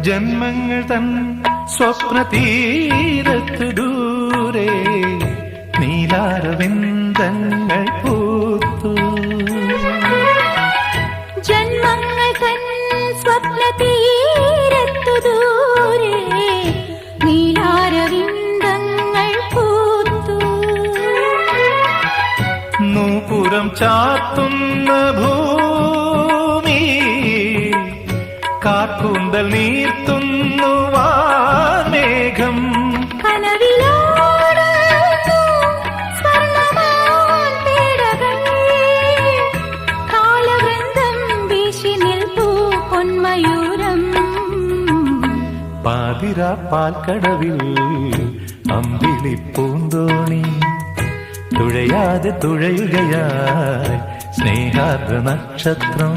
ജന്മങ്ങൾ തൻ സ്വപ്ന തീരത്തു ദൂരെ നീലാരവിന്ദങ്ങൾ പൂത്തു. ജന്മങ്ങൾ തൻ സ്വപ്ന തീരത്തു ദൂരെ നീലാരവിന്ദങ്ങൾ പൂത്തു. നൂപുരം ചാത്തുന്ന ഭൂമി കാർക്കൂന്തൽ നീർത്തുന്നു വാർമേഘം. കനവിലോടുന്നു സ്വർണ്ണമാൻ പേടകൾ കാലവൃന്ദം വീശി നിൽപ്പൂ പൊന്മയൂരം. പാതിരാ പാൽക്കടവിൽ അമ്പിളി പൂന്തോണി തുഴയാതെ തുഴയുകയായി സ്നേഹാർദ്ര നക്ഷത്രം.